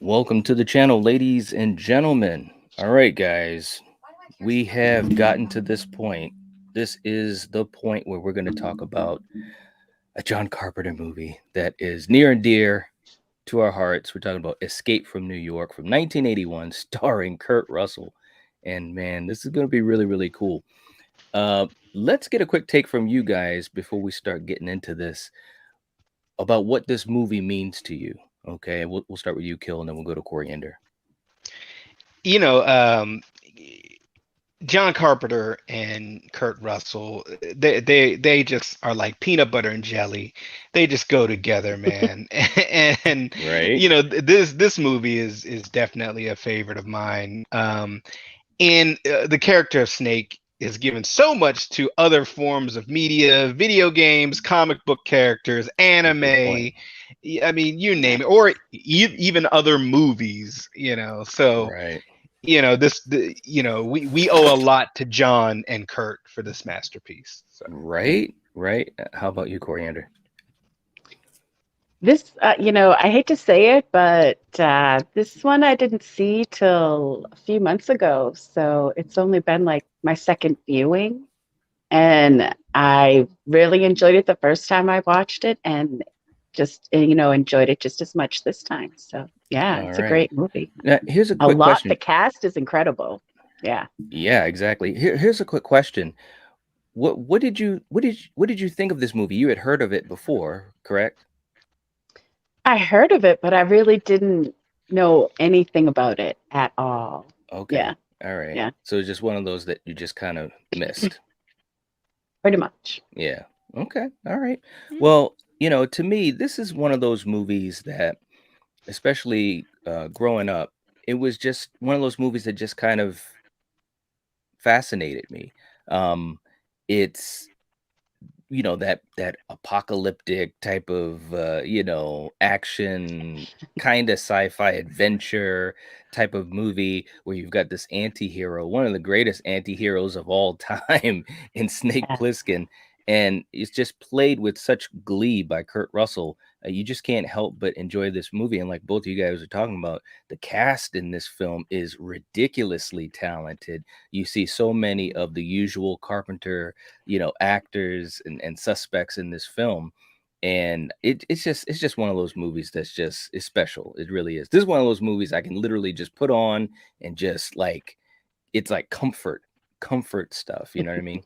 Welcome to the channel, ladies and gentlemen. All right, guys, we have gotten to this point. This is the point where we're going to talk about a John Carpenter movie that is near and dear to our hearts. We're talking about Escape from New York from 1981, starring Kurt Russell. And man, this is going to be really, really cool. Let's get a quick take from you guys before we start getting into this about what this movie means to you. Okay, we'll start with you, Kill, and then we'll go to Coriander. You know, um, John Carpenter and Kurt Russell, they just are like peanut butter and jelly. They just go together, man. And Right? this movie is definitely a favorite of mine. And the character of Snake is given so much to other forms of media, video games, comic book characters, Good point. anime. I mean, you name it, or even other movies. So Right. we owe a lot to John and Kurt for this masterpiece. So Right? Right? How about you, Coriander? I hate to say it, but this one I didn't see till a few months ago. So it's only been like my second viewing. And I really enjoyed it the first time I watched it and just, enjoyed it just as much this time. So yeah, All it's a right. great movie. Now, here's a A quick lot. The question. cast is incredible. Yeah. Yeah, exactly. Here's a quick question. What did you think of this movie? You had heard of it before, correct? I heard of it, but I really didn't know anything about it at all. Okay. Yeah. All right. Yeah. So it's just one of those that you just kind of missed. Pretty much. Yeah. Okay. All right. mm, Well, to me, this is one of those movies that, especially growing up, it was just one of those movies that just kind of fascinated me. It's that apocalyptic type of action kind of sci-fi adventure type of movie where you've got this anti-hero, one of the greatest anti-heroes of all time in Snake Yeah. Plissken, and it's just played with such glee by Kurt Russell. You just can't help but enjoy this movie. And like both of you guys are talking about, the cast in this film is ridiculously talented. You see so many of the usual Carpenter actors and suspects in this film, and it's just one of those movies that's just it's special. It really is. This is one of those movies I can literally just put on and just like it's like comfort stuff, you know what I mean?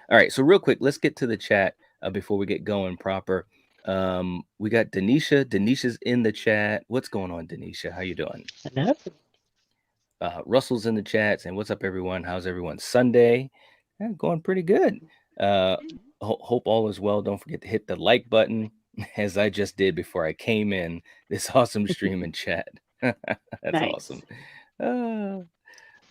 All right, so real quick, let's get to the chat before we get going proper. We got Denisha's in the chat. What's going on, Denisha? How you doing? Hello. Russell's in the chat saying, "What's up, everyone? How's everyone Sunday?" Yeah, going pretty good. Uh, hope all is well. Don't forget to hit the like button, as I just did before I came in this awesome stream and chat. That's awesome. Nice.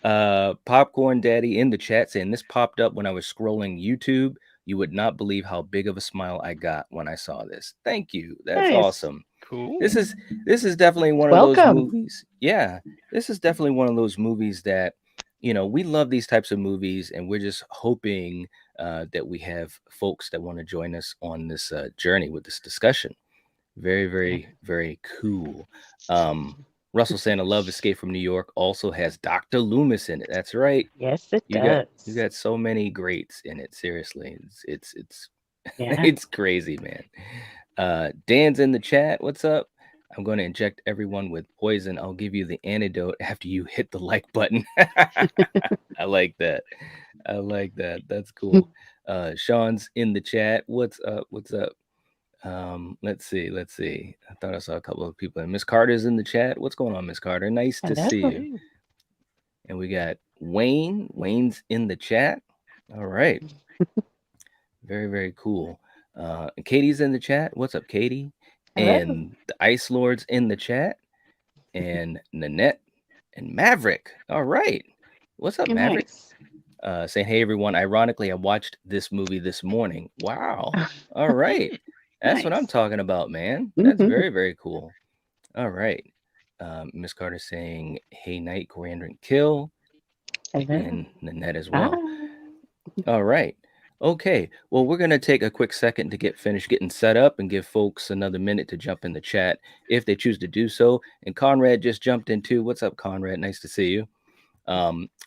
Uh, Popcorn Daddy in the chat saying, "This popped up when I was scrolling YouTube. You would not believe how big of a smile I got when I saw this. Thank you. That's Nice. awesome. cool. This is definitely one of those Welcome. movies. Yeah, this is definitely one of those movies that we love these types of movies, and we're just hoping that we have folks that want to join us on this journey with this discussion. Very, Yeah. very, very cool. Um, Russell saying, "I love Escape from New York." Also has Dr. Loomis in it. That's right. Yes, it You does. got so many greats in it. Seriously, it's Yeah. it's crazy, man. Dan's in the chat. What's up? I'm going to inject everyone with poison. I'll give you the antidote after you hit the like button. I like that. I like that. That's cool. Sean's in the chat. What's up? What's up? Let's see. Let's see. I thought I saw a couple of people. And Miss Carter's in the chat. What's going on, Miss Carter? Nice to see Hello. you. And we got Wayne. Wayne's in the chat. All right. Very, very cool. And Katie's in the chat. What's up, Katie? Hello. And the Ice Lord's in the chat. And Nanette and Maverick. All right. What's up, Maverick? Nice. Saying, "Hey, everyone. Ironically, I watched this movie this morning." Wow. All right. That's what I'm Nice. talking about, man. That's Hmm. very, very cool. All right. Miss Carter saying, "Hey, Night, Coriander, and Kill." Hello. And Nanette as Hi. well. All right. Okay, well, we're going to take a quick second to get finished getting set up and give folks another minute to jump in the chat if they choose to do so. And Conrad just jumped in too. What's up, Conrad? Nice to see you.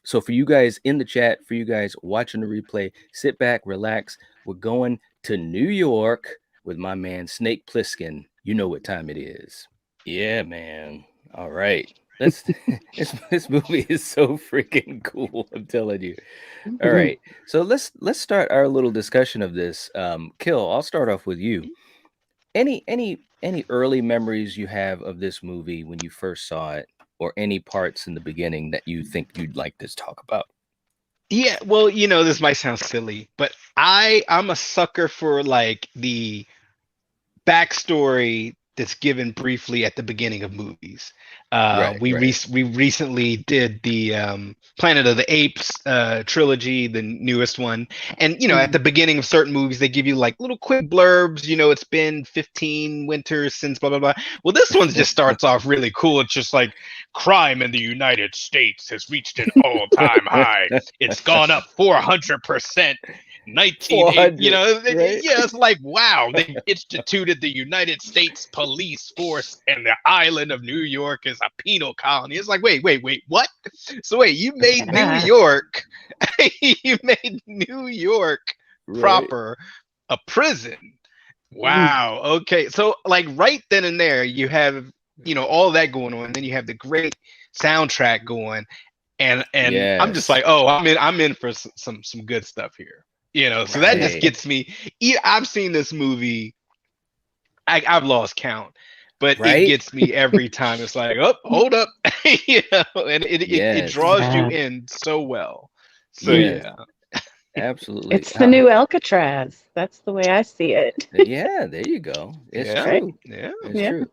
So for you guys in the chat, for you guys watching the replay, sit back, relax. We're going to New York with my man Snake Plissken. You know what time it is. Yeah, man. All right. Let's this movie is so freaking cool, I'm telling you. All right. So let's start our little discussion of this. Kill, I'll start off with you. Any early memories you have of this movie when you first saw it, or any parts in the beginning that you think you'd like to talk about? Yeah, well, this might sound silly, but I'm a sucker for like the backstory that's given briefly at the beginning of movies. We recently did the Planet of the Apes trilogy, the newest one, and at the beginning of certain movies they give you like little quick blurbs. It's been 15 winters since blah blah blah. Well, this one just starts off really cool. It's just like crime in the United States has reached an all-time high. It's gone up 400%. 1980, right? yeah, it's like, wow, they instituted the United States police force and the island of New York is a penal colony. It's like, wait, what? So wait, you made New York, proper a prison. Wow. Okay. So like right then and there, you have, all that going on. And then you have the great soundtrack going. And Yes. I'm just like, oh, I'm in for some good stuff here. So that just gets me. I've seen this movie. I've lost count, but it gets me every time. It's like, oh, hold up, and it draws you in so well. So yeah, absolutely. It's the new Alcatraz. That's the way I see it. Yeah, there you go. It's true. Yeah, it's true.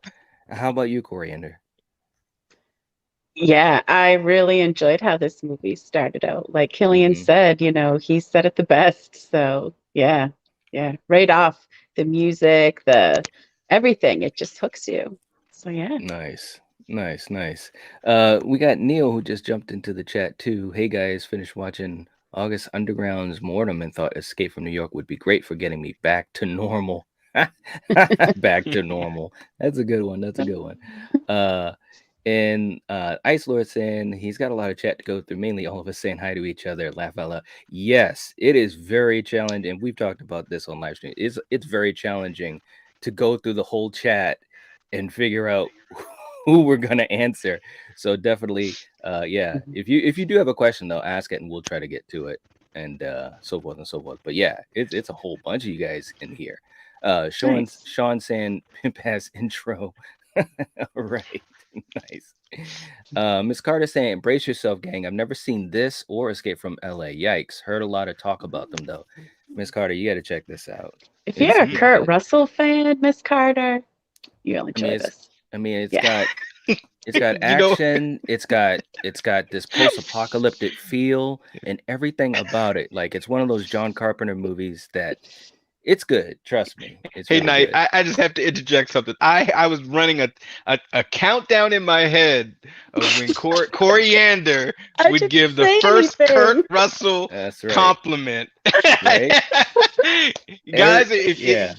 How about you, Coriander? Yeah, I really enjoyed how this movie started out. Like Killian said, he said it the best. So yeah, right off the music, the everything, it just hooks you. So yeah. Nice. We got Neil who just jumped into the chat too. Hey guys, finished watching August Underground's Mortem and thought Escape from New York would be great for getting me back to normal. Back to normal. That's a good one. And Ice Lord saying he's got a lot of chat to go through, mainly all of us saying hi to each other, laugh out loud. Yes, it is very challenging. And we've talked about this on live stream. It's very challenging to go through the whole chat and figure out who we're gonna answer. So definitely, if you do have a question though, ask it and we'll try to get to it, and so forth and so forth. But yeah, it's a whole bunch of you guys in here. Sean saying pimp ass intro. Right. Nice. Miss Carter saying, brace yourself, gang. I've never seen this or Escape from LA. Yikes. Heard a lot of talk about them though. Miss Carter, you got to check this out. If you're a Kurt Russell fan, Miss Carter, you'll enjoy this. It's got action. It's got this post-apocalyptic feel and everything about it. Like it's one of those John Carpenter movies that it's good. Trust me. It's hey, really Knight, good. I just have to interject something. I was running a countdown in my head of when Coriander would give the first Kurt Russell compliment. Right? Guys, if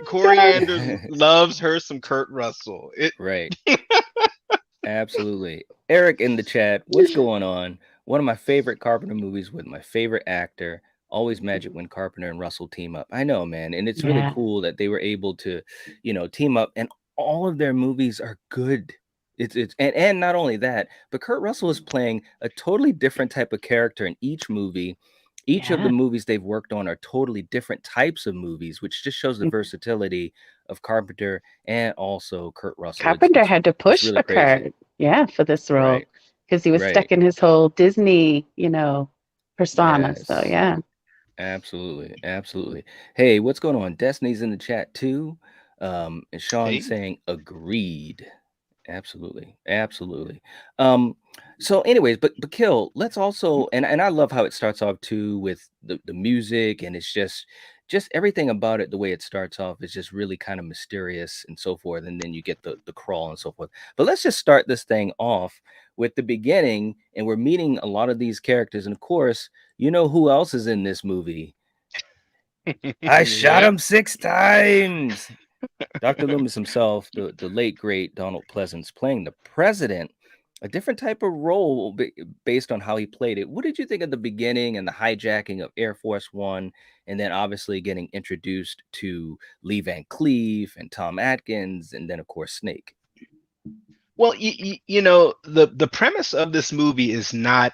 Coriander loves her some Kurt Russell. Right. Absolutely. Eric in the chat, what's going on? One of my favorite Carpenter movies with my favorite actor. Always magic when Carpenter and Russell team up. I know, man. And it's really cool that they were able to, team up, and all of their movies are good. And not only that, but Kurt Russell is playing a totally different type of character in each movie. Each of the movies they've worked on are totally different types of movies, which just shows the versatility of Carpenter and also Kurt Russell. Carpenter had to push really Kurt, for this role because he was stuck in his whole Disney, persona. Yes. So yeah. Absolutely. Hey, what's going on? Destiny's in the chat too. And Sean saying agreed. Absolutely. So anyways, but Kill, let's also, and I love how it starts off too with the music, and it's just everything about it. The way it starts off is just really kind of mysterious and so forth, and then you get the crawl and so forth. But let's just start this thing off with the beginning, and we're meeting a lot of these characters, and of course, you know who else is in this movie? I shot Yep. him 6 times. Dr. Loomis himself, the late great Donald Pleasance, playing the president, a different type of role based on how he played it. What did you think of the beginning and the hijacking of Air Force One, and then obviously getting introduced to Lee Van Cleef and Tom Atkins, and then of course Snake? Well, you know, the premise of this movie is not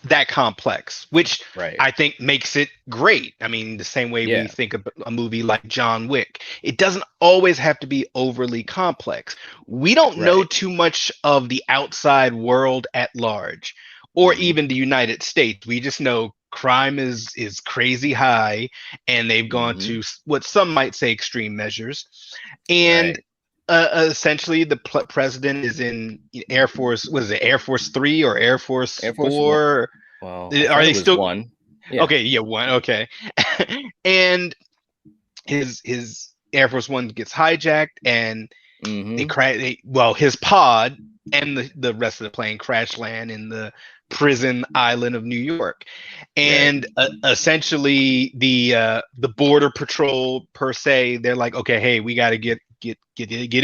that complex, which Right. I think makes it great. I mean, the same way we Yeah. think of a movie like John Wick, it doesn't always have to be overly complex. We don't know Right. too much of the outside world at large, or Mhm. even the United States. We just know crime is crazy high, and they've gone Mhm. to what some might say extreme measures. And Right. essentially, the president is in Air Force. Was it Air Force 3 or Air Force Air Force One. 4? Well, I Are thought it they was still one. Yeah. okay? Yeah, one. Okay, and his Air Force One gets hijacked, and they Mhm. crash. Well, his pod and the rest of the plane crash land in the prison island of New York, Right. and essentially the border patrol per se, they're like, okay, hey, we got to get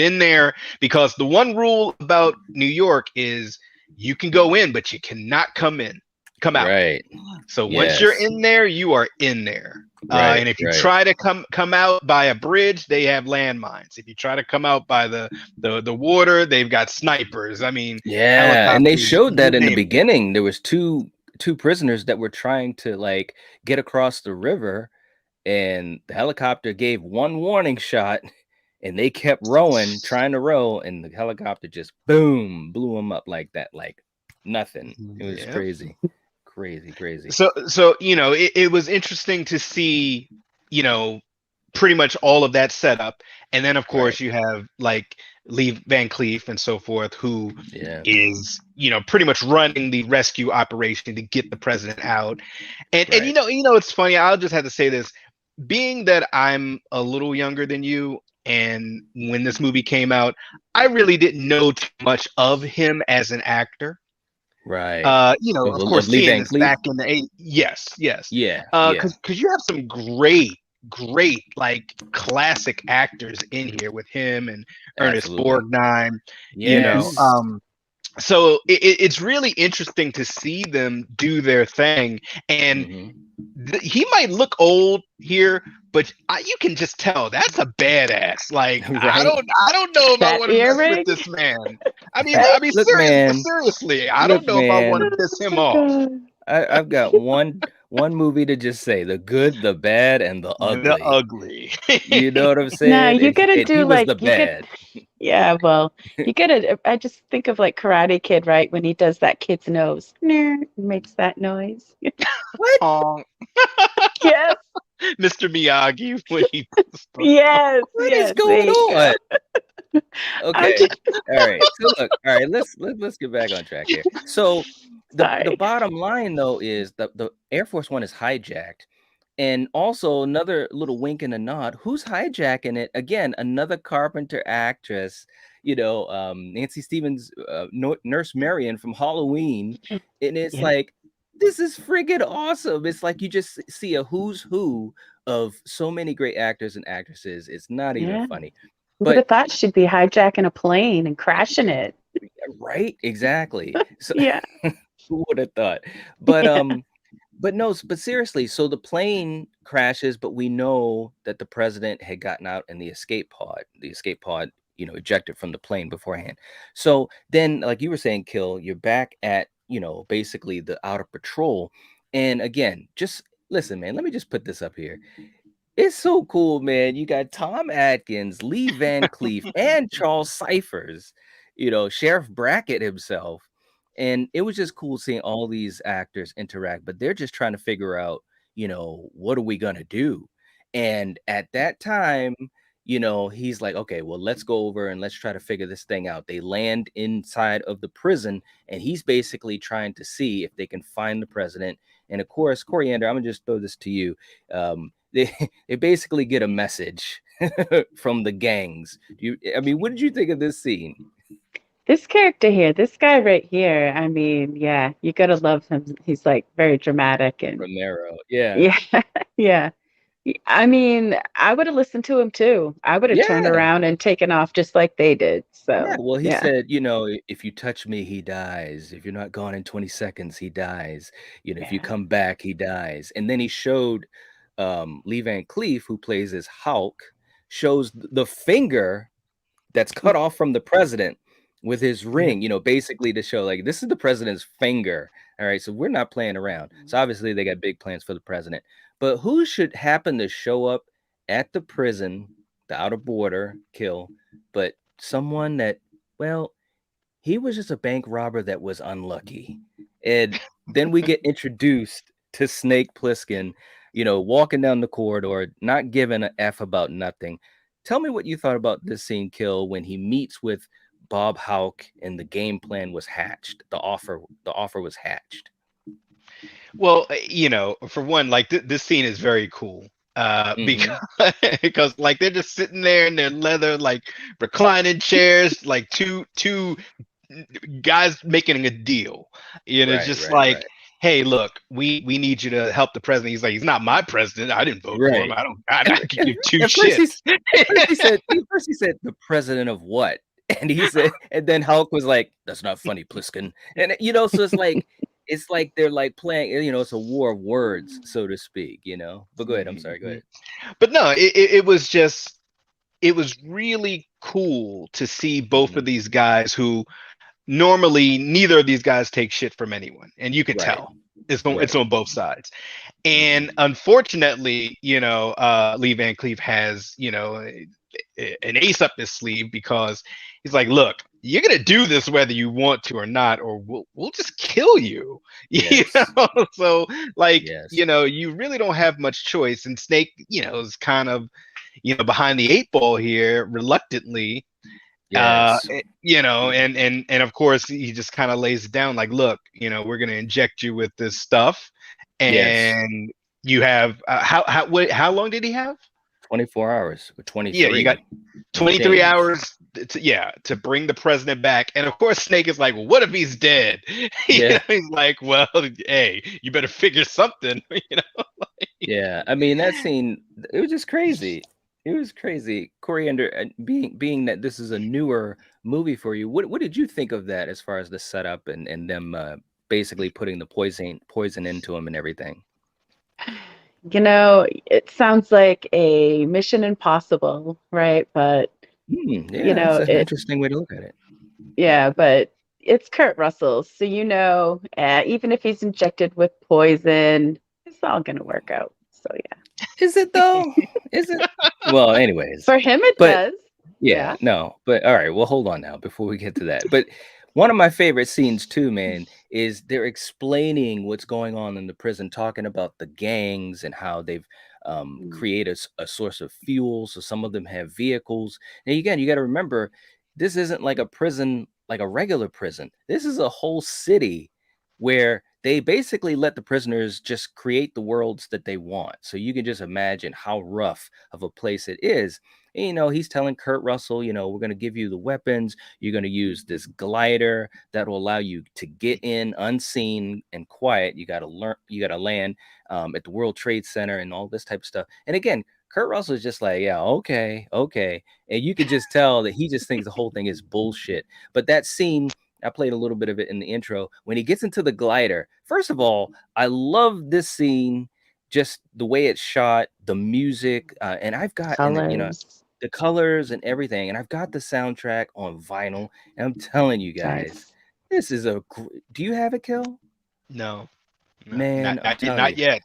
in there, because the one rule about New York is you can go in, but you cannot come out. Right. So once you're Yes. in there, you are in there. Right. And if you Right. try to come out by a bridge, they have landmines. If you try to come out by the water, they've got snipers. I mean, Yeah, and they helicopters, showed you that in the name it. beginning. There was two prisoners that were trying to like get across the river, and the helicopter gave one warning shot, and they kept rowing, trying to row, and the helicopter just boom blew them up like that, like nothing. It was Yeah. crazy, crazy, crazy. So you know, it was interesting to see, you know, pretty much all of that setup, and then of Right. course you have like Lee Van Cleef and so forth, who Yeah. is, you know, pretty much running the rescue operation to get the president out. And Right. you know, it's funny. I'll just have to say this: being that I'm a little younger than you, and when this movie came out, I really didn't know too much of him as an actor. Right. You know, of Of course, Lee seeing Van this Cleef. back in the 80s, yes. Yeah. Yeah. Because you have some great like classic actors in here with him and Ernest Absolutely. Borgnine, you know. Yes. So it's really interesting to see them do their thing, and Hmm. he might look old here, but you can just tell that's a badass. Like Right. I don't know if I That want to mess with earring, this man. right? Look, man. Seriously, I Look, don't know if I want man. to piss him Oh off. God. I've got one movie to just say: the good, the bad, and the The ugly. ugly. You know what I'm Nah, saying? you And gotta he do was like the you could. bad. Yeah, well, you gotta. I just think of like Karate Kid, right? When he does that kid's nose, makes that noise. What? Honk. Yes, Mr. Miyagi when he yes, What is yes. There going you go. on? I'm Okay. just All right. So look, all right, let's get back on track here. So the sorry. bottom line though is the Air Force One is hijacked. And also another little wink and a nod. Who's hijacking it? Again, another Carpenter actress, Nancy Stevens, Nurse Marion from Halloween. And it's Yeah, like, this is friggin' awesome. It's like you just see a who's who of so many great actors and actresses. It's not even yeah. funny. Who would But have thought she'd be hijacking a plane and crashing it? right, exactly. So Yeah, who would have thought? But yeah, but no, but seriously, so the plane crashes, but we know that the president had gotten out in the escape pod. The escape pod, ejected from the plane beforehand. So then, like you were saying, Kill, you're back at, basically the outer patrol. And again, just listen, man, let me just put this up here. It's so cool, man. You got Tom Atkins, Lee Van Cleef, and Charles Cyphers, Sheriff Brackett himself. And it was just cool seeing all these actors interact, but they're just trying to figure out, what are we going to do? And at that time, he's like, okay, well, let's go over and let's try to figure this thing out. They land inside of the prison, and he's basically trying to see if they can find the president. And of course, Coriander, I'm gonna just throw this to you. They they basically get a message from the gangs. I mean, what did you think of this scene? this character here, this guy right here. I mean, yeah, you gotta love him. He's like very dramatic and Romero, yeah. yeah, yeah. I mean, I would have listened to him too. I would have turned Yeah. around and taken off just like they did. Yeah, So, well, he yeah. said, "If you touch me, he dies. If you're not gone in 20 seconds, he dies. If you Yeah. come back, he dies." And then he showed Lee Van Cleef, who plays as Hulk, shows the finger that's cut off from the president with his Yeah. ring, basically to show like this is the president's finger. All right, so we're not playing around. So obviously they got big plans for the president. But who should happen to show up at the prison, the outer border kill, but someone that, well, he was just a bank robber that was unlucky. And then we get introduced to Snake Plissken, walking down the corridor, not giving a F about nothing. Tell me what you thought about this scene, Kill, when he meets with Bob Houck and the game plan was hatched. The offer was hatched. Well, for one, like this scene is very cool. Hmm. Because because like they're just sitting there in their leather like reclining chairs, like two guys making a deal. Right, Just right, like, right. hey, look, we need you to help the president. He's like, he's not my president. I didn't vote for him. Right. I don't. I And could give two at first shits. he said the president of what? And he said, and then Hulk was like, "That's not funny, Pliskin." And so it's like they're like playing, it's a war of words, so to speak. But go ahead. I'm sorry. Go Mhm. ahead. But no, it was just it was really cool to see both of Mhm. these guys who normally neither of these guys take shit from anyone, and you could Right. tell it's Right. on both sides. And Mhm. unfortunately, Lee Van Cleef has an ace up his sleeve because he's like, look, you're gonna do this whether you want to or not, or we'll just kill you. Yes. So like, Yes. you really don't have much choice. And Snake, is kind of behind the eight ball here, reluctantly. Yes. And of course he just kind of lays it down like, look, we're gonna inject you with this stuff, Yes. and you have how long did he have? 24 hours or Yeah, you got 23 and 23 change. hours to bring the president back. And of course Snake is like, well, what if he's dead? Yeah. He's like, well, hey, you better figure something. Yeah, I mean that scene, it was just crazy. It was crazy. Coriander, being that this is a newer movie for you, what did you think of that as far as the setup and them basically putting the poison into him and everything? It sounds like a Mission Impossible, right? But, Yeah, that's an it, interesting way to look at it. yeah, but it's Kurt Russell. So, even if he's injected with poison, it's all going to work out. So, yeah. Is it though? Is it? Well, anyways, For him, it but does. yeah, Yeah. no, but all right, well, hold on now before we get to that. But one of my favorite scenes too, man, is they're explaining what's going on in the prison, talking about the gangs and how they've Mm. created a source of fuel. So some of them have vehicles. And again, you got to remember, this isn't like a prison, like a regular prison. This is a whole city where they basically let the prisoners just create the worlds that they want. So you can just imagine how rough of a place it is. And, he's telling Kurt Russell, we're going to give you the weapons. You're going to use this glider that will allow you to get in unseen and quiet. You got to land at the World Trade Center and all this type of stuff. And again, Kurt Russell is just like, yeah, okay, okay. And you could just tell that he just thinks the whole thing is bullshit. But that scene, I played a little bit of it in the intro. When he gets into the glider, first of all, I love this scene, just the way it's shot, the music, and I've got, and Colors. the colors and everything. And I've got the soundtrack on vinyl. And I'm telling you guys, Nice. this is do you have it, Kel? No, no, Man, I'm telling not you, yet.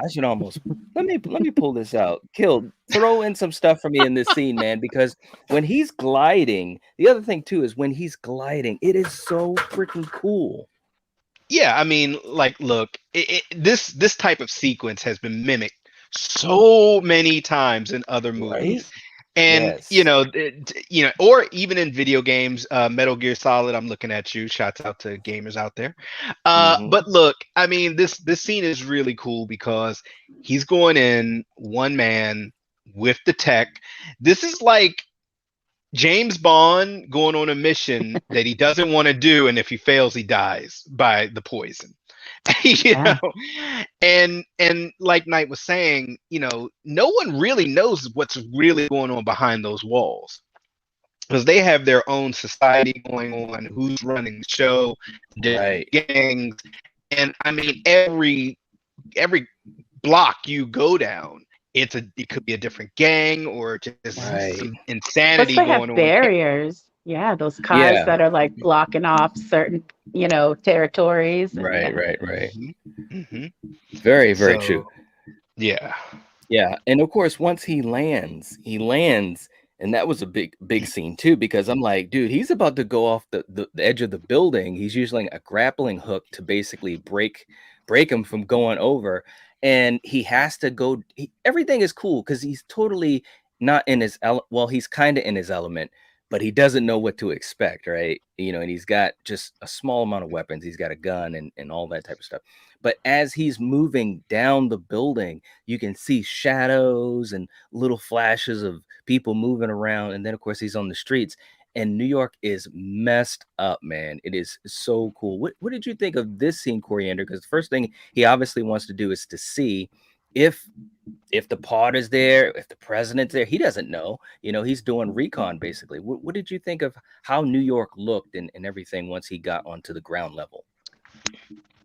I should almost let me pull this out. Kill, throw in some stuff for me in this scene, man, because when he's gliding, the other thing too is when he's gliding, it is so freaking cool. Yeah, I mean, like, look, this type of sequence has been mimicked so many times in other Right? movies. And Yes. or even in video games, Metal Gear Solid. I'm looking at you. Shouts out to gamers out there. Hmm. But look, I mean, this scene is really cool because he's going in one man with the tech. This is like James Bond going on a mission that he doesn't want to do, and if he fails, he dies by the poison. you Yeah. know, and like Knight was saying, no one really knows what's really going on behind those walls because they have their own society going on, who's running the show, different Right. gangs, and I mean every block you go down, it could be a different gang or just Right. some Plus, insanity they have going on. barriers. Yeah, those cars Yeah. that are like blocking off certain, territories, and Right. yeah. Right. Right. Hmm. Very, very true. So yeah. Yeah, and of course, once he lands, and that was a big, big scene too, because I'm like, dude, he's about to go off the edge of the building. He's using a grappling hook to basically break him from going over, and he has to go. Everything is cool because he's totally not in his well, he's kind of in his element, but he doesn't know what to expect, right? And he's got just a small amount of weapons. He's got a gun and all that type of stuff. But as he's moving down the building, you can see shadows and little flashes of people moving around. And then, of course, he's on the streets. And New York is messed up, man. It is so cool. What did you think of this scene, Coriander? Because the first thing he obviously wants to do is to see if the pod is there, if the president's there. He doesn't know. He's doing recon basically. What did you think of how New York looked and everything once he got onto the ground level?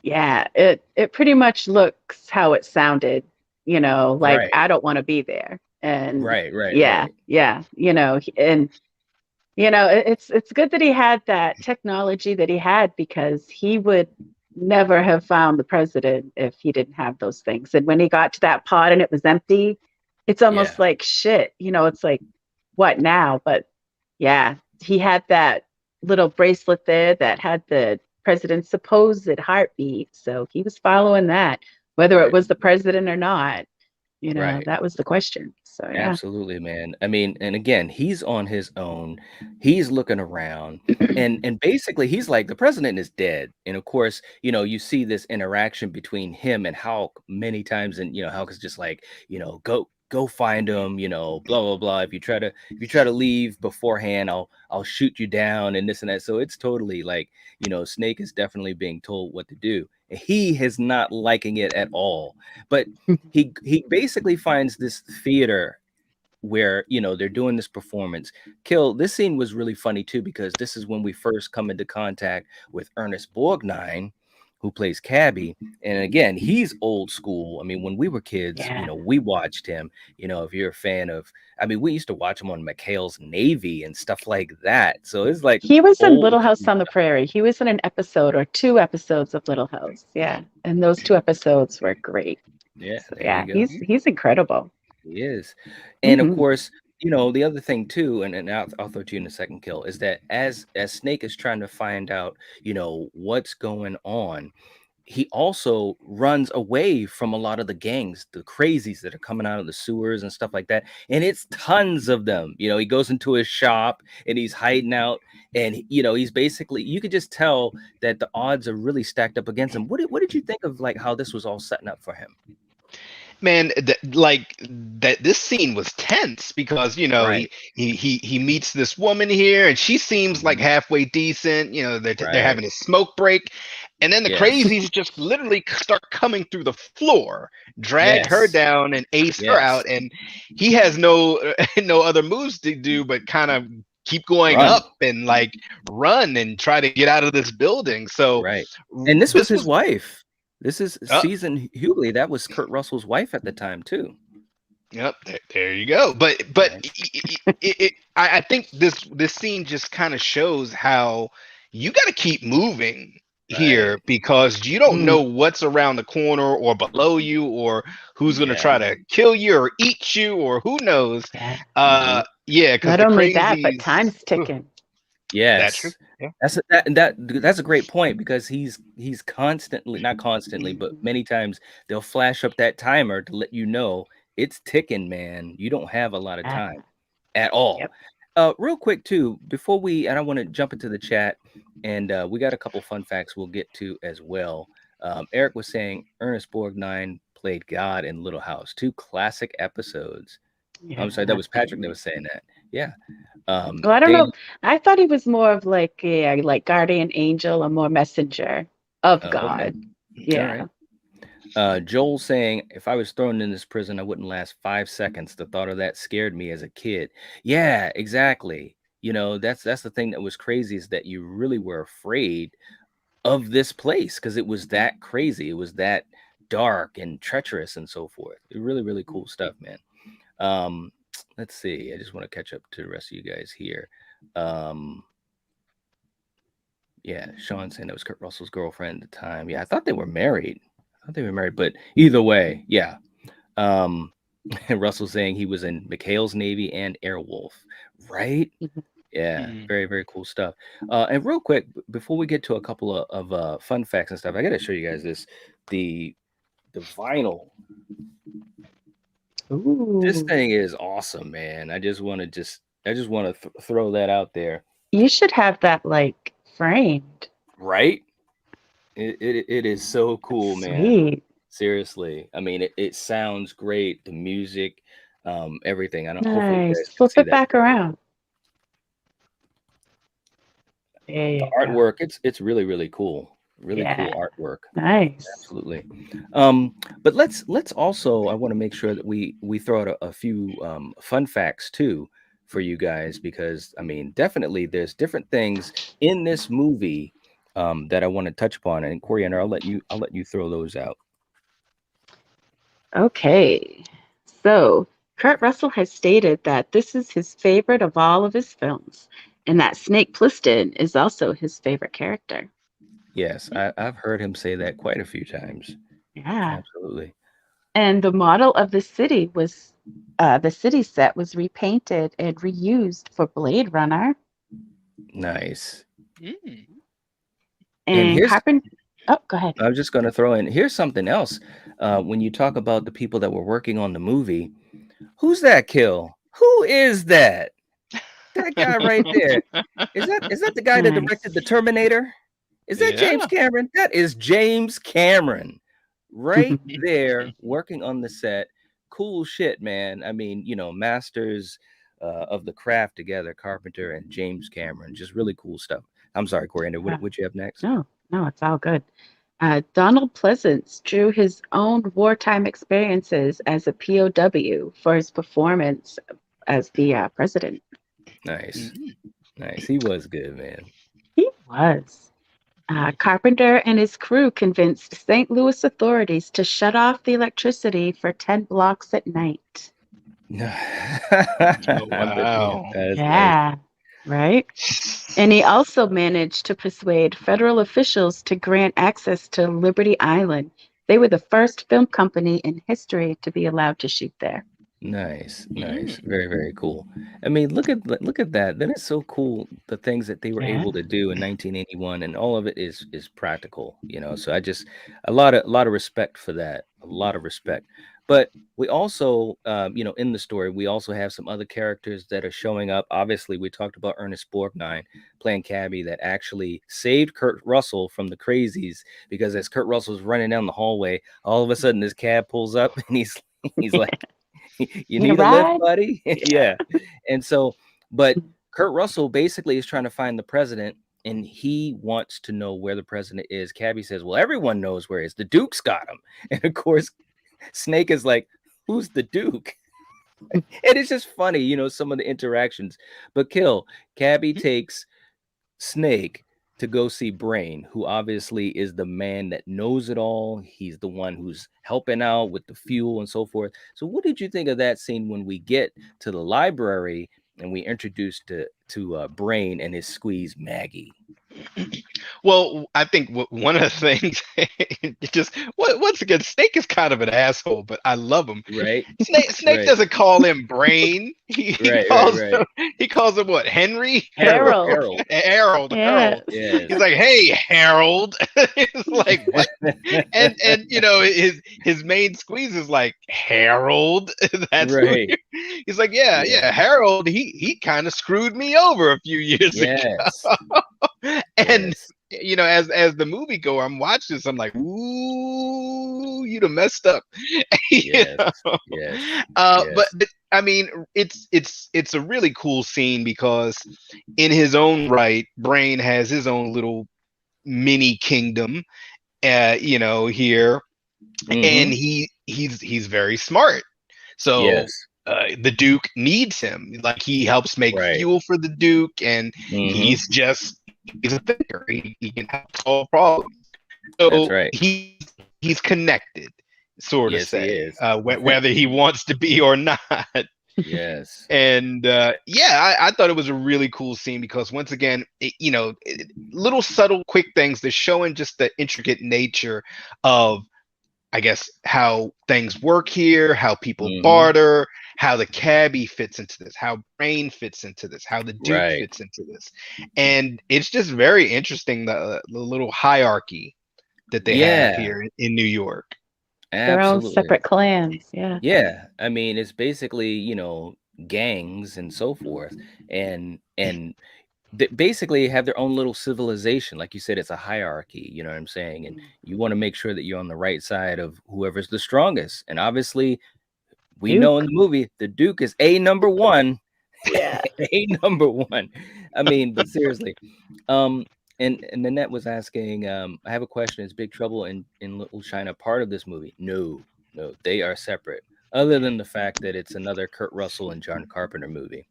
Yeah, it pretty much looks how it sounded, like Right, I don't want to be there. And right, right, yeah, right. yeah, and it's good that he had that technology that he had, because he would never have found the president if he didn't have those things. And when he got to that pod and it was empty, it's almost Yeah, like shit, it's like, what now? But yeah, he had that little bracelet there that had the president's supposed heartbeat. So he was following that, whether it right, was the president or not, right. that was the question. So yeah. Absolutely, man. I mean, and again, he's on his own. He's looking around, and basically he's like, the president is dead. And of course, you see this interaction between him and Hulk many times, and Hulk is just like, go find him, blah blah blah. If you try to leave beforehand, I'll shoot you down and this and that. So it's totally like, Snake is definitely being told what to do. And he is not liking it at all. But he basically finds this theater where they're doing this performance. This scene was really funny too, because this is when we first come into contact with Ernest Borgnine, who plays Cabby. And again, he's old school. I mean, when we were kids, Yeah. we watched him. If you're a fan of, I mean, we used to watch him on McHale's Navy and stuff like that. So it's like He was in old Little House school on the stuff. Prairie. He was in an episode or two episodes of Little House. Yeah. And those two episodes were great. Yeah, So there yeah, you go. he's incredible. He is. And of Hmm. course, the other thing too, and I'll throw to you in a second, Kill, is that as Snake is trying to find out, what's going on, he also runs away from a lot of the gangs, the crazies that are coming out of the sewers and stuff like that. And it's tons of them. He goes into his shop and he's hiding out. And he's basically, you could just tell that the odds are really stacked up against him. What did you think of like how this was all setting up for him? Man, like that this scene was tense because Right. he meets this woman here and she seems like Mhm. halfway decent. They're Right. having a smoke break, and then the Yes. crazies just literally start coming through the floor, drag her Yes. down, and ace her Yes. out. And he has no no other moves to do but kind of keep going Run. up and like run and try to get out of this building. So Right. And this was this his was wife. This is uh, Susan Hughley. That was Kurt Russell's wife at the time too. Yep, there you go. But Right. I think this scene just kind of shows how you got to keep moving Right. here because you don't Mm, know what's around the corner or below you or who's going to Yeah. try to kill you or eat you or who knows. yeah. Mhm. Yeah, because Not the only that, but crazies. time's ticking. That's true. Yes. Yeah. That's a great point, because he's constantly, not constantly, but Mhm. many times they'll flash up that timer to let you know it's ticking, man. You don't have a lot of Yeah. time at all. Yep. Real quick too, before and I want to jump into the chat, and we got a couple fun facts we'll get to as well. Eric was saying Ernest Borgnine played God in Little House, two classic episodes. I'm sorry, that Yeah. was Patrick that was saying that. Yeah. Well, I don't know. Dave. I thought he was more of like a like guardian angel, or more messenger of Okay. God. All Yeah. right. Joel saying, if I was thrown in this prison, I wouldn't last 5 seconds. The thought of that scared me as a kid. Yeah, exactly. That's the thing that was crazy, is that you really were afraid of this place because it was that crazy. It was that dark and treacherous and so forth. Really, really cool stuff, man. Um, let's see. I just want to catch up to the rest of you guys here. Yeah, Sean saying that was Kurt Russell's girlfriend at the time. Yeah, I thought they were married. But either way, yeah. And Russell saying he was in McHale's Navy and Airwolf, right? Yeah, very, very cool stuff. And real quick, before we get to a couple of fun facts and stuff, I got to show you guys the vinyl. This Ooh. thing is awesome, man. I just want to throw that out there. You should have that like framed. Right? It is so cool, man. Sweet. Seriously. I mean, it sounds great. The music, everything. I don't. Hopefully you Nice. guys can Flip see it that. back around. There The you go. artwork, it's really, really cool. Really Yeah. cool artwork. Nice. Absolutely. But let's also, I want to make sure that we throw out a few fun facts too for you guys, because I mean, definitely there's different things in this movie that I want to touch upon. And Coriander, I'll let you throw those out. Okay. So Kurt Russell has stated that this is his favorite of all of his films, and that Snake Plissken is also his favorite character. Yes, I've heard him say that quite a few times. Yeah. Absolutely. And the model of the city set was repainted and reused for Blade Runner. Nice. And here's Carpenter. Oh, go ahead. I was just going to throw in, here's something else. When you talk about the people that were working on the movie, who's that kill? Who is that? That guy right there. Is that the guy that Nice. directed the Terminator? Is that James Yeah. Cameron? That is James Cameron right there working on the set. Cool shit, man. I mean, masters of the craft together, Carpenter and James Cameron. Just really cool stuff. I'm sorry, Coriander. What you have next? No, it's all good. Donald Pleasance drew his own wartime experiences as a POW for his performance as the president. Nice. Nice. He was good, man. He was. Carpenter and his crew convinced St. Louis authorities to shut off the electricity for 10 blocks at night. Oh, wow. Yeah, right? And he also managed to persuade federal officials to grant access to Liberty Island. They were the first film company in history to be allowed to shoot there. Nice. Very, very cool. I mean, look at that. That is so cool. The things that they were able to do in 1981, and all of it is practical. So a lot of respect for that. A lot of respect. But we also, in the story, we also have some other characters that are showing up. Obviously, we talked about Ernest Borgnine playing Cabby, that actually saved Kurt Russell from the crazies, because as Kurt Russell's running down the hallway, all of a sudden this cab pulls up and he's like, you need a lift, buddy? Yeah. And so, but Kurt Russell basically is trying to find the president, and he wants to know where the president is. Cabby says, well, everyone knows where he is. The Duke's got him. And of course, Snake is like, who's the Duke? And it's just funny, some of the interactions. But Cabby takes Snake to go see Brain, who obviously is the man that knows it all. He's the one who's helping out with the fuel and so forth. So what did you think of that scene when we get to the library and we introduced to Brain and his squeeze Maggie? Well, I think one of the things, once again, Snake is kind of an asshole, but I love him. Right. Snake doesn't call him Brain. He calls him what? Henry? Harold. Harold. Yes. Yes. He's like, hey, Harold. It's like, what? And his main squeeze is like, Harold. That's right. He's like, yeah, Harold. He kind of screwed me over a few years ago. And as the movie goer, I'm watching this. I'm like, ooh, you'd have messed up. Yes. But I mean, it's a really cool scene, because in his own right, Brain has his own little mini kingdom, you know, here, and Mm-hmm. he's very smart. So Yes. the Duke needs him. Like he helps make Right. fuel for the Duke, and Mm-hmm. he's a thinker. He can help solve problems. That's So right. he's connected, sort of Yes, he say, is. whether he wants to be or not. Yes. And yeah, I thought it was a really cool scene because once again, little subtle, quick things that showing just the intricate nature of, I guess, how things work here, how people Mm-hmm. barter, how the cabbie fits into this, how Brain fits into this, how the Duke Right. fits into this. And it's just very interesting, the little hierarchy that they have Yeah, here in New York. Their own absolutely. separate clans. Yeah. Yeah, I mean, it's basically, gangs and so forth, and they basically have their own little civilization. Like you said, it's a hierarchy, you know what I'm saying? And you want to make sure that you're on the right side of whoever's the strongest. And obviously, we know in Duke. the movie, the Duke is a number one, Yeah. a number one. I mean, but seriously, um, and Nanette was asking, I have a question. Is Big Trouble in Little China part of this movie? No, no, they are separate. Other than the fact that it's another Kurt Russell and John Carpenter movie.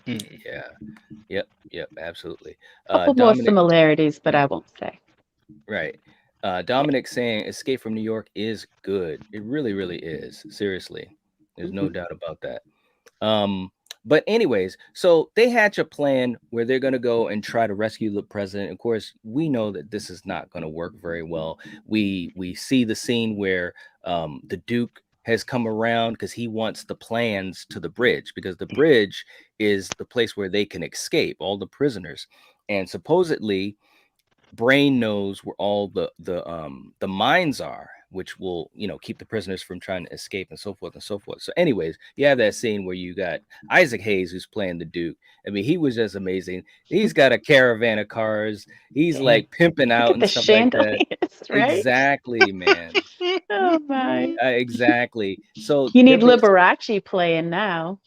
Hmm. Yeah, yep, absolutely. Couple more Dominic, similarities, but I won't say. right? Dominic saying Escape from New York is good. It really, really is. Seriously, there's no Mhm. doubt about that. Um, but anyways, so they hatch a plan where they're going to go and try to rescue the president. Of course, we know that this is not going to work very well. We see the scene where the Duke has come around because he wants the plans to the bridge, because the bridge is the place where they can escape, all the prisoners. And supposedly Brain knows where all the mines are, which will, keep the prisoners from trying to escape and so forth and so forth. So anyways, you have that scene where you got Isaac Hayes who's playing the Duke. I mean, he was just amazing. He's got a caravan of cars. He's Yeah. like pimping Look out at and the stuff like that. chandeliers, right? Exactly, man. Oh my. Exactly. So You they're need basically, Liberace playing now.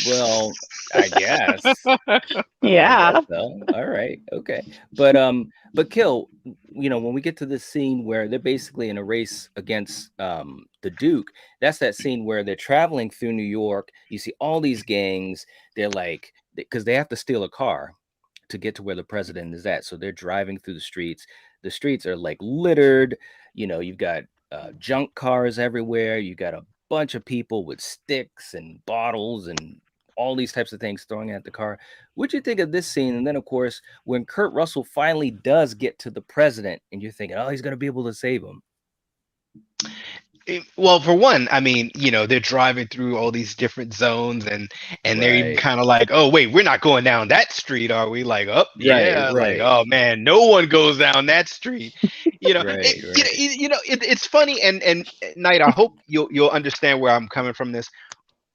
well, I guess. I guess Yeah. so. All right. Okay. But Kill, when we get to this scene where they're basically in a race against the Duke, that's that scene where they're traveling through New York. You see all these gangs, they're like, because they have to steal a car to get to where the president is at. So they're driving through the streets. The streets are like littered. You've got junk cars everywhere. You got a bunch of people with sticks and bottles and all these types of things throwing at the car. What'd you think of this scene? And then, of course, when Kurt Russell finally does get to the president, and you're thinking, oh, he's going to be able to save him. Well, for one, I mean, they're driving through all these different zones, and they're even Right. kind of like, oh wait, we're not going down that street, are we? Like, oh yeah, like, Right. oh man, no one goes down that street. Right. It's funny, and Knight, I hope you'll understand where I'm coming from this.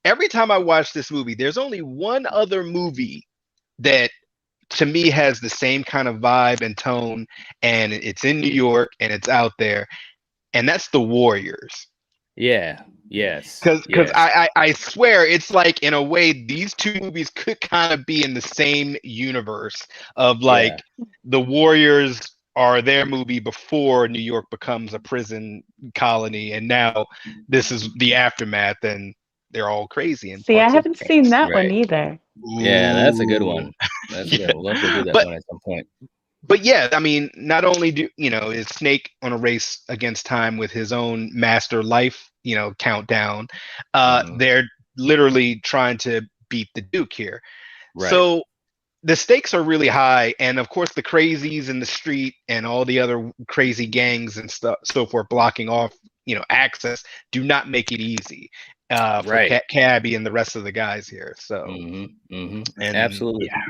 Every time I watch this movie, there's only one other movie that to me has the same kind of vibe and tone, and it's in New York and it's out there, and that's The Warriors. Yeah. Yes. Because Yes. I swear it's like, in a way, these two movies could kind of be in the same universe of Yeah. like The Warriors are their movie before New York becomes a prison colony, and now this is the aftermath, and they're all crazy in See, I parts of haven't the seen gangs. that one Right. either. Yeah. That's a good Ooh. one. That's a Yeah. good one. We'll have to do that But one at some point. but yeah, I mean, not only is Snake on a race against time with his own master life, countdown, Mhm. they're literally trying to beat the Duke here. Right. So the stakes are really high, and of course the crazies in the street and all the other crazy gangs and stuff so forth blocking off, access, do not make it easy for Right. Cabby and the rest of the guys here. So, and Absolutely. yeah.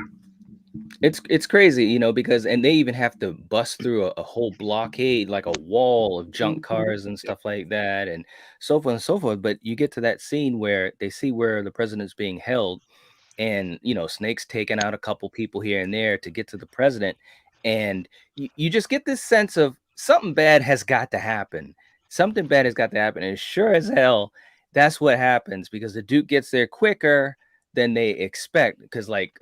It's crazy, because and they even have to bust through a whole blockade, like a wall of junk Mhm. cars and stuff like that, and so forth and so forth. But you get to that scene where they see where the president's being held, and Snake's taking out a couple people here and there to get to the president, and you just get this sense of something bad has got to happen. Something bad has got to happen, and sure as hell, that's what happens because the Duke gets there quicker than they expect. Because like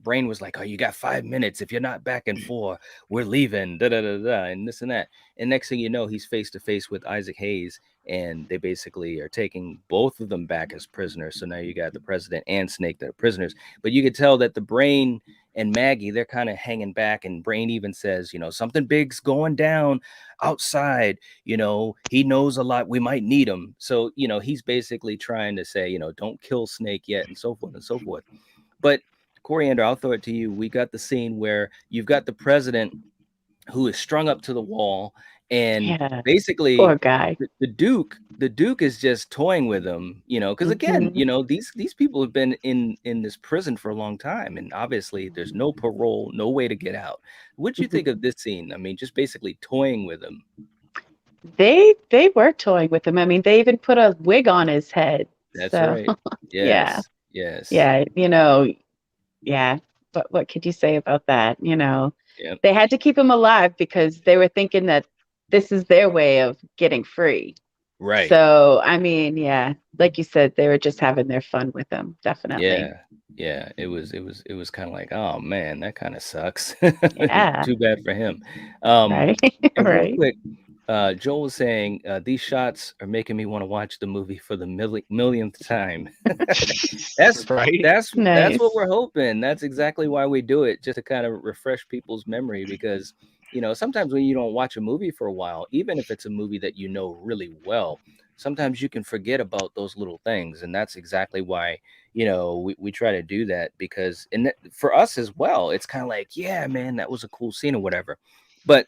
Brain was like, "Oh, you got 5 minutes. If you're not back in 4, we're leaving." Da da da da, and this and that. And next thing you know, he's face to face with Isaac Hayes, and they basically are taking both of them back as prisoners. So now you got the president and Snake that are prisoners. But you could tell that the Brain and Maggie, they're kind of hanging back, and Brain even says, something big's going down outside. He knows a lot. We might need him. So he's basically trying to say, don't kill Snake yet, and so forth and so forth. But Coriander, I'll throw it to you. We got the scene where you've got the president who is strung up to the wall, and basically poor guy. The Duke is just toying with him, because again, these people have been in this prison for a long time, and obviously there's no parole, no way to get out. What'd you think of this scene? I mean, just basically toying with him. They were toying with him. I mean, they even put a wig on his head. That's right. Yes. Yes. Yeah. Yeah. But what could you say about that? They had to keep him alive because they were thinking that this is their way of getting free. Right. So, I mean, yeah, like you said, they were just having their fun with him. Definitely. Yeah. It was kind of like, oh man, that kind of sucks. Yeah. Too bad for him. Right. And real Right. quick, Joel was saying these shots are making me want to watch the movie for the millionth time. That's right. That's Nice. what we're hoping. That's exactly why we do it, just to kind of refresh people's memory. Because sometimes when you don't watch a movie for a while, even if it's a movie that you know really well, sometimes you can forget about those little things, and that's exactly why we try to do that. Because for us as well, it's kind of like, yeah, man, that was a cool scene or whatever. But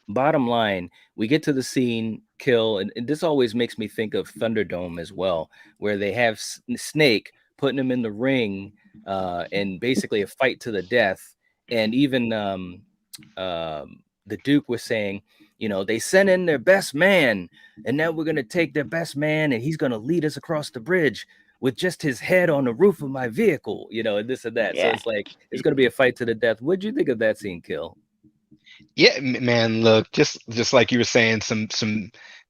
bottom line, we get to the scene, kill, and this always makes me think of Thunderdome as well, where they have Snake putting him in the ring, and basically a fight to the death. And even the Duke was saying, they sent in their best man, and now we're gonna take their best man, and he's gonna lead us across the bridge with just his head on the roof of my vehicle, and this and that. Yeah. So it's like it's gonna be a fight to the death. What'd you think of that scene, Kill? Yeah, man, look, just like you were saying, some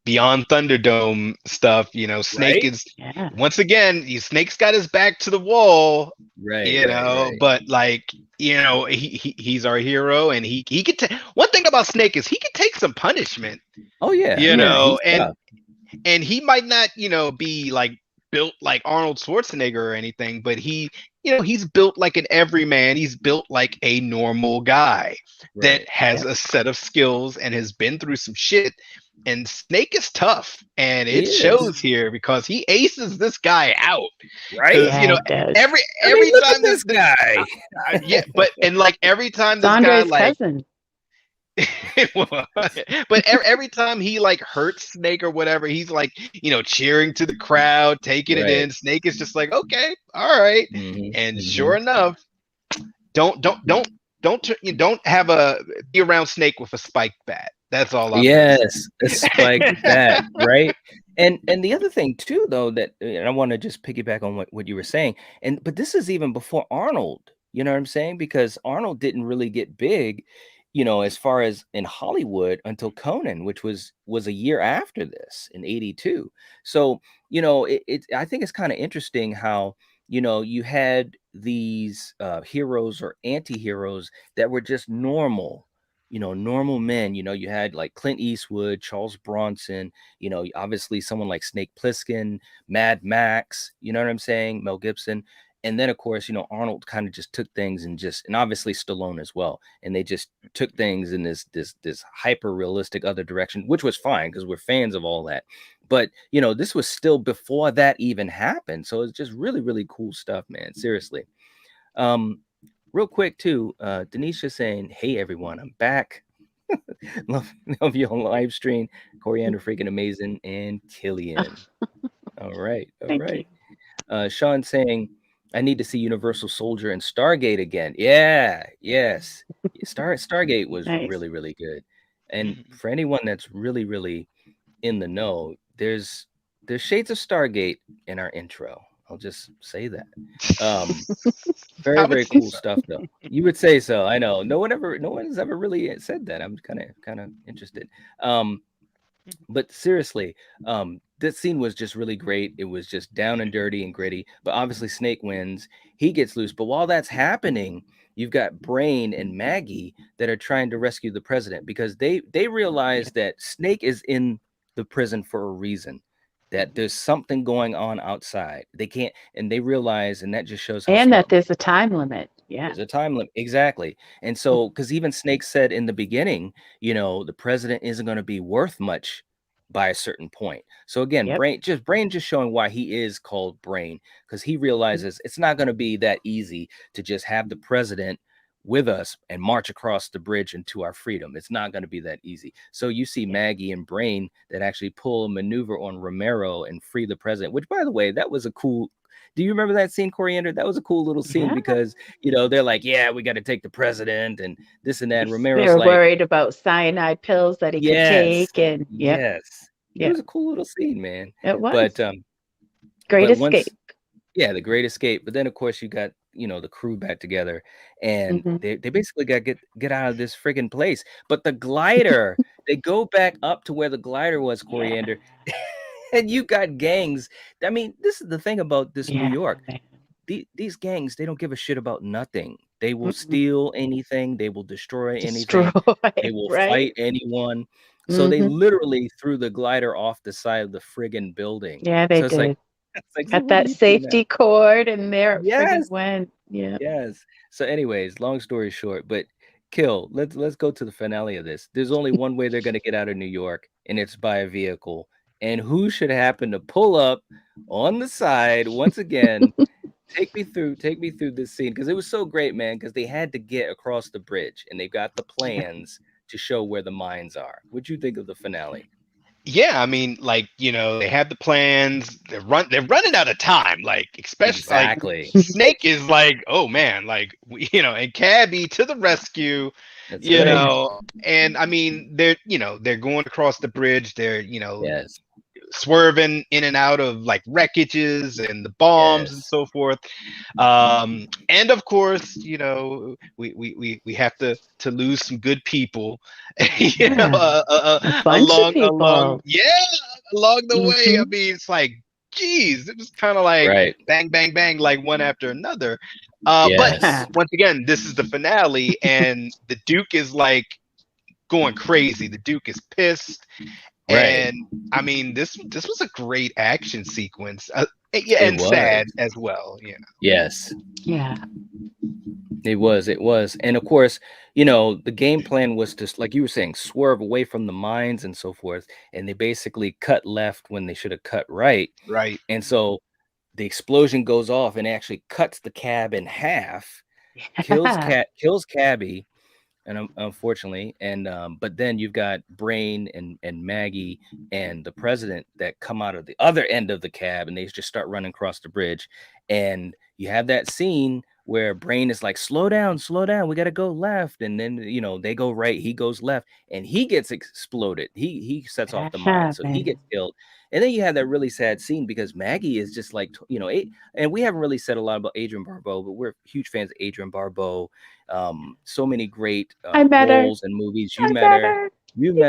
beyond Thunderdome stuff, Snake Right? is Yeah. once again, Snake's got his back to the wall, Right. but like, he's our hero, and he could one thing about Snake is he can take some punishment. Oh yeah. And he might not, be like built like Arnold Schwarzenegger or anything, but he's built like an everyman. He's built like a normal guy that has a set of skills and has been through some shit. And Snake is tough, and it shows here because he aces this guy out. Right? Yeah, it does. Every look time at this guy. every time It's this Andre's guy cousin. but every time he like hurts Snake or whatever, he's like, cheering to the crowd, taking it in. Snake is just like, okay, all right. And sure enough, don't have be around Snake with a spiked bat. That's all I'm a spiked bat, right? And the other thing too, though, that and I want to just piggyback on what you were saying, but this is even before Arnold. You know what I'm saying? Because Arnold didn't really get big, as far as in Hollywood until Conan, which was a year after this in '82. So, I think it's kind of interesting how, you had these heroes or anti-heroes that were just normal, normal men. You had like Clint Eastwood, Charles Bronson, obviously someone like Snake Plissken, Mad Max, you know what I'm saying? Mel Gibson. And then, of course, Arnold kind of just took things and obviously Stallone as well. And they just took things in this hyper realistic other direction, which was fine because we're fans of all that. But, this was still before that even happened. So it's just really, really cool stuff, man. Seriously. Real quick, too, Denisha saying, hey, everyone, I'm back. love you on live stream. Coriander freaking amazing. And Killian. All right. Thank you. Sean saying, I need to see Universal Soldier and Stargate again. Yeah, yes. Stargate was really, really good. And for anyone that's really, really in the know, there's shades of Stargate in our intro. I'll just say that. Very, very cool stuff, though. You would say so. I know. No one has ever really said that. I'm kind of interested. But seriously, this scene was just really great. It was just down and dirty and gritty. But obviously, Snake wins. He gets loose. But while that's happening, you've got Brain and Maggie that are trying to rescue the president because they realize that Snake is in the prison for a reason. That there's something going on outside. They can't, and they realize, and that just shows how And that smart. there's a time limit. Yeah. There's a time limit. Exactly. And so, because even Snake said in the beginning, the president isn't going to be worth much by a certain point. So again, Yep. Brain just showing why he is called Brain, because he realizes it's not going to be that easy to just have the president with us and march across the bridge into our freedom. It's not going to be that easy. So you see Maggie and Brain that actually pull a maneuver on Romero and free the president, which, by the way, that was a cool. Do you remember that scene, Coriander? That was a cool little scene because, they're like, yeah, we got to take the president and this and that. And Romero's They're like, worried about cyanide pills that he could take. And it was a cool little scene, man. It was. But Great escape. The great escape. But then, of course, you got, the crew back together and they basically got to get out of this friggin' place. But the glider, they go back up to where the glider was, Coriander. And you got gangs. I mean, this is the thing about this New York. These gangs, they don't give a shit about nothing. They will steal anything. They will destroy anything. They will fight anyone. So they literally threw the glider off the side of the friggin' building. Yeah, they so did. Got so that safety cord and there friggin' went. Yeah. Yes. So anyways, long story short, but Kill, let's go to the finale of this. There's only one way they're going to get out of New York, and it's by a vehicle. And who should happen to pull up on the side once again? Take me through this scene, because it was so great, man, because they had to get across the bridge and they've got the plans to show where the mines are. What'd you think of the finale? Yeah, I mean, they have the plans. They're running out of time. Especially Snake is like, oh man, and Cabby to the rescue. That's and I mean, they're going across the bridge. They're swerving in and out of wreckages and the bombs and so forth. And of course, we have to lose some good people. Along the way. I mean, it's like, geez, it was kind of like bang, bang, bang, like one after another. But once again, this is the finale, and the Duke is going crazy. The Duke is pissed. And I mean, this was a great action sequence, and sad as well. Yes. Yeah. It was, and of course, the game plan was to, like you were saying, swerve away from the mines and so forth. And they basically cut left when they should have cut right. Right. And so the explosion goes off and actually cuts the cab in half, kills Cabby. And unfortunately, but then you've got Brain and Maggie and the president that come out of the other end of the cab, and they just start running across the bridge. And you have that scene where Brain is like, slow down, we got to go left. And then, they go right, he goes left, and he gets exploded. He sets off the mine, so he gets killed. And then you have that really sad scene because Maggie is just like, and we haven't really said a lot about Adrian Barbeau, but we're huge fans of Adrian Barbeau. So many great roles and movies. You met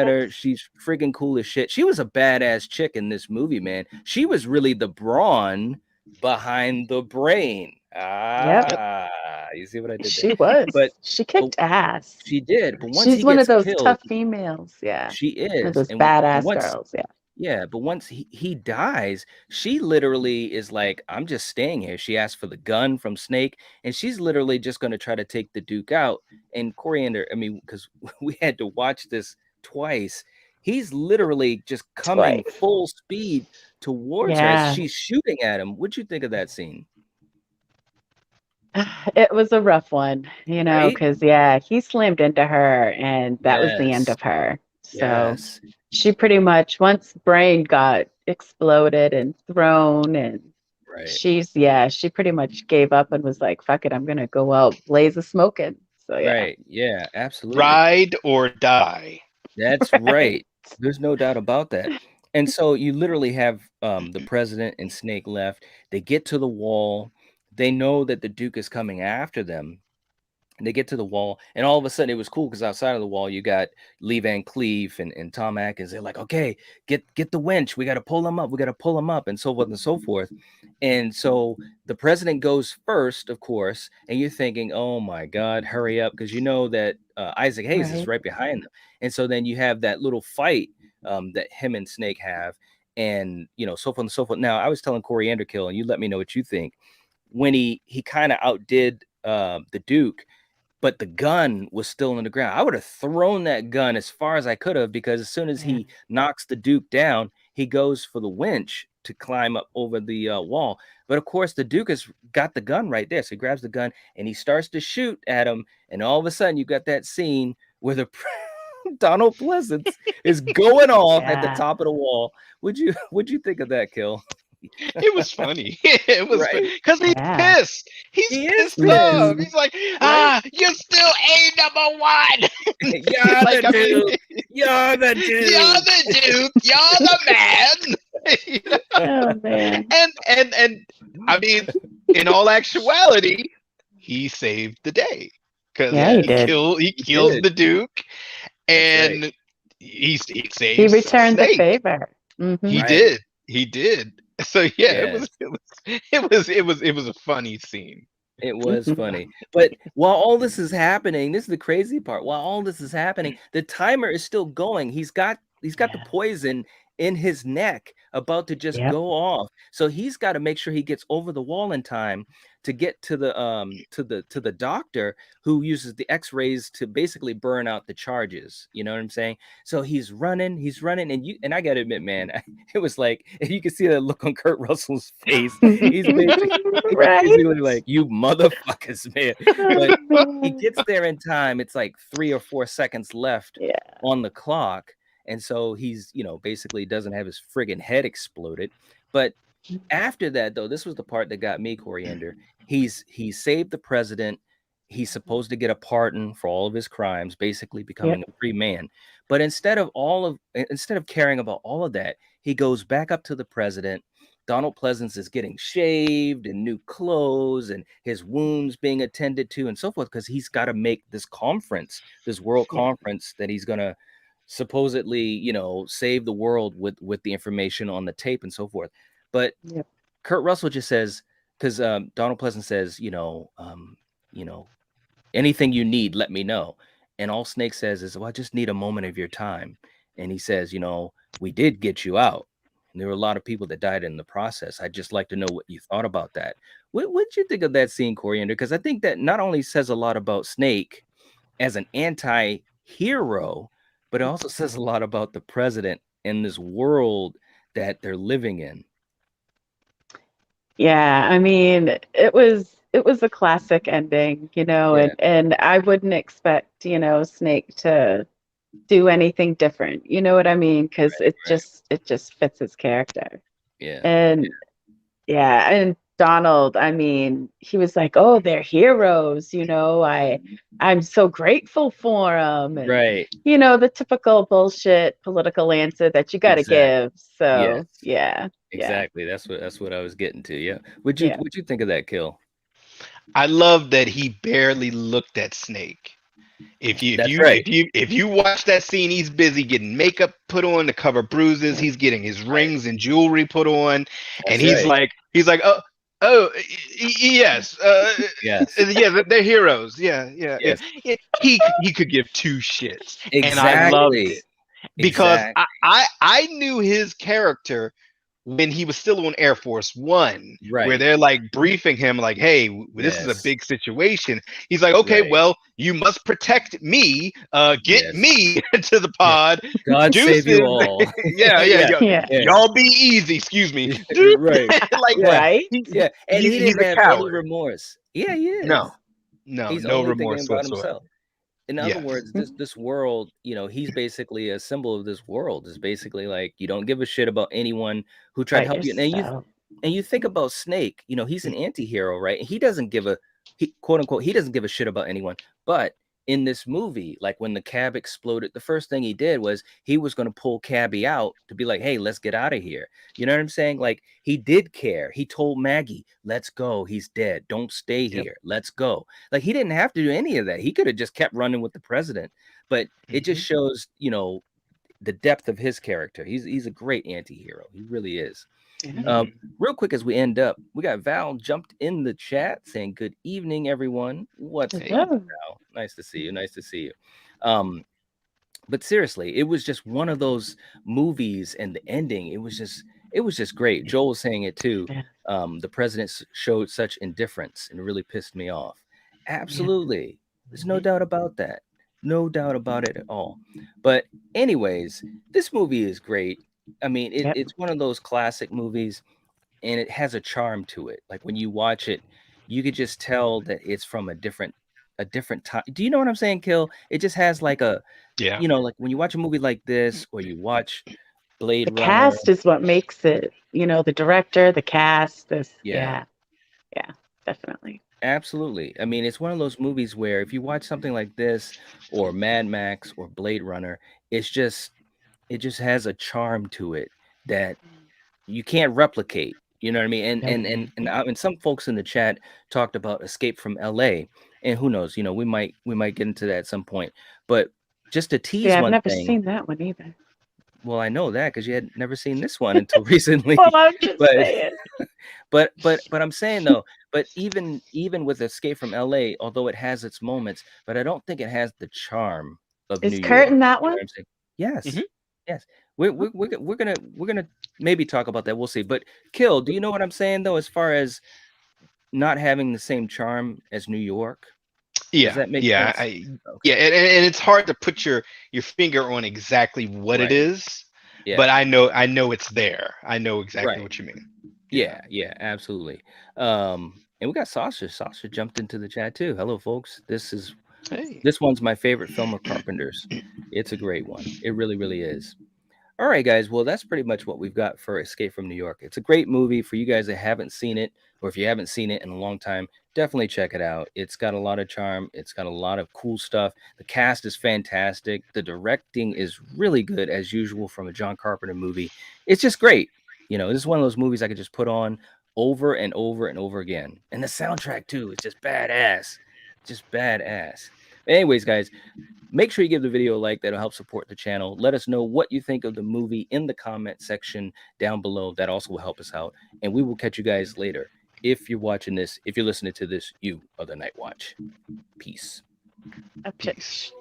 her. She's freaking cool as shit. She was a badass chick in this movie, man. She was really the brawn behind the brain. You see what I did there? She was. But she kicked ass. She did. But once she's one of those tough females. Yeah. She is. One of those badass girls. Yeah. Yeah, but once he dies, she literally is like, I'm just staying here. She asked for the gun from Snake, and she's literally just going to try to take the Duke out. And Coriander, I mean, because we had to watch this twice, he's literally just coming full speed towards her as she's shooting at him. What'd you think of that scene? It was a rough one, because he slammed into her, and that was the end of her. So she pretty much, once Brain got exploded and thrown, and she pretty much gave up and was like, fuck it, I'm gonna go out blaze of smoking. So absolutely. Ride or die. That's right. There's no doubt about that. And so you literally have the president and Snake left. They get to the wall. They know that the Duke is coming after them. And they get to the wall, and all of a sudden it was cool because outside of the wall you got Lee Van Cleef and Tom Atkins. They're like, okay, get the winch, we got to pull him up, and so forth and so forth. And so the president goes first, of course, and you're thinking, oh my God, hurry up, because you know that Isaac Hayes is right behind them. And so then you have that little fight that him and Snake have, and so forth and so forth. Now I was telling Coriander Kill, and you let me know what you think, when he kind of outdid the Duke, but the gun was still in the ground. I would have thrown that gun as far as I could have, because as soon as he knocks the Duke down, he goes for the winch to climb up over the wall. But of course, the Duke has got the gun right there. So he grabs the gun and he starts to shoot at him. And all of a sudden, you got that scene where the Donald Pleasance is going off at the top of the wall. What'd you think of that, Kill? It was funny. It was because he's pissed. He's pissed off. He's like, you're still A1. You're like, the Duke. You're the Duke. You're the Duke. You're the man. Oh man. And I mean, in all actuality, he saved the day, because he kills the Duke, and he saves. He returned Snake. the favor. Mm-hmm. He did. So it was a funny scene. It was funny. But while all this is happening, this is the crazy part. While all this is happening, the timer is still going. He's got the poison in his neck about to just go off. So he's got to make sure he gets over the wall in time to get to the doctor, who uses the X-rays to basically burn out the charges. You know what I'm saying? So he's running, and I gotta admit, man, it was like, you can see that look on Kurt Russell's face. He's basically like, you motherfuckers, man. But he gets there in time. It's like 3 or 4 seconds left on the clock. And so he's, basically doesn't have his friggin' head exploded. But after that, though, this was the part that got me, Coriander. He saved the president. He's supposed to get a pardon for all of his crimes, basically becoming a free man. But instead of caring about all of that, he goes back up to the president. Donald Pleasance is getting shaved and new clothes, and his wounds being attended to, and so forth, because he's got to make this conference, this world conference that he's gonna supposedly, save the world with the information on the tape and so forth. But Kurt Russell just says, because Donald Pleasance says, anything you need, let me know. And all Snake says is, well, I just need a moment of your time. And he says, we did get you out. And there were a lot of people that died in the process. I'd just like to know what you thought about that. What did you think of that scene, Coriander? Because I think that not only says a lot about Snake as an anti-hero, but it also says a lot about the president and this world that they're living in. Yeah, I mean, it was a classic ending, and I wouldn't expect, Snake to do anything different. You know what I mean? Because it just fits his character. Yeah. And Donald, I mean, he was like, oh, they're heroes, I'm so grateful for them. And, the typical bullshit political answer that you got to give. So, Exactly. That's what I was getting to. Yeah. What'd you think of that, Kill? I love that he barely looked at Snake. If you watch that scene, he's busy getting makeup put on to cover bruises. He's getting his rings and jewelry put on, and he's like, yes, they're heroes. Yeah. He could give two shits, and I loved it because I knew his character when he was still on Air Force One, where they're like briefing him like, hey, this is a big situation. He's like, okay, well, you must protect me, get me into the pod. God save you all. Y'all be easy, excuse me. Yeah. And he didn't have any remorse. Yeah, he is. He's no only remorse thinking about whatsoever. himself. In other words, this world, he's basically a symbol of this world. Is basically like, you don't give a shit about anyone who tried to help you. And you think about Snake, he's an anti-hero, right? He doesn't give a quote unquote, he doesn't give a shit about anyone, but in this movie, like when the cab exploded, the first thing he did was he was going to pull Cabby out to be like, hey, let's get out of here. You know what I'm saying? Like, he did care. He told Maggie, let's go. He's dead. Don't stay here. Let's go. Like, he didn't have to do any of that. He could have just kept running with the president. But it just shows, you know, the depth of his character. He's a great anti-hero. He really is. Real quick as we end up, we got Val jumped in the chat saying good evening, everyone. What's up, Val? Nice to see you. Nice to see you. But seriously, it was just one of those movies, and the ending, it was just great. Joel was saying it too. The president showed such indifference and it really pissed me off. Absolutely. There's no doubt about that. No doubt about it at all. But anyways, this movie is great. I mean, it's one of those classic movies, and it has a charm to it. Like when you watch it, you could just tell that it's from a different time. Do you know what I'm saying, Kill? It just has like a, you know, like when you watch a movie like this, or you watch Blade the Runner. cast is what makes it, you know, the director, the cast, this, yeah, definitely. Absolutely. I mean, it's one of those movies where if you watch something like this or Mad Max or Blade Runner, it just has a charm to it that you can't replicate. You know what I mean? And some folks in the chat talked about Escape from LA, and who knows, you know, we might get into that at some point. But just to tease I've one never thing. seen that one either. Well, I know that because you had never seen this one until recently. Well, I'm just saying. But I'm saying though, but even with Escape from LA, although it has its moments, but I don't think it has the charm of Is New Kurt York. in that You know one? what I'm saying? Yes. Yes. We're gonna maybe talk about that. We'll see. But Kill, do you know what I'm saying though, as far as not having the same charm as New York? Does that make sense? Okay. And it's hard to put your finger on exactly what it is, but I know it's there. I know exactly what you mean. Yeah, absolutely. And we got Sasha. Sasha jumped into the chat too. Hello, folks. This one's my favorite film of Carpenter's. It's a great one. It really, really is. All right, guys. Well, that's pretty much what we've got for Escape from New York. It's a great movie for you guys that haven't seen it, or if you haven't seen it in a long time, definitely check it out. It's got a lot of charm. It's got a lot of cool stuff. The cast is fantastic. The directing is really good, as usual, from a John Carpenter movie. It's just great. You know, this is one of those movies I could just put on over and over and over again. And the soundtrack, too, is just badass. Just badass. Anyways, guys, make sure you give the video a like. That'll help support the channel. Let us know what you think of the movie in the comment section down below. That also will help us out. And we will catch you guys later. If you're watching this, if you're listening to this, you are the Night Watch. Peace. Peace.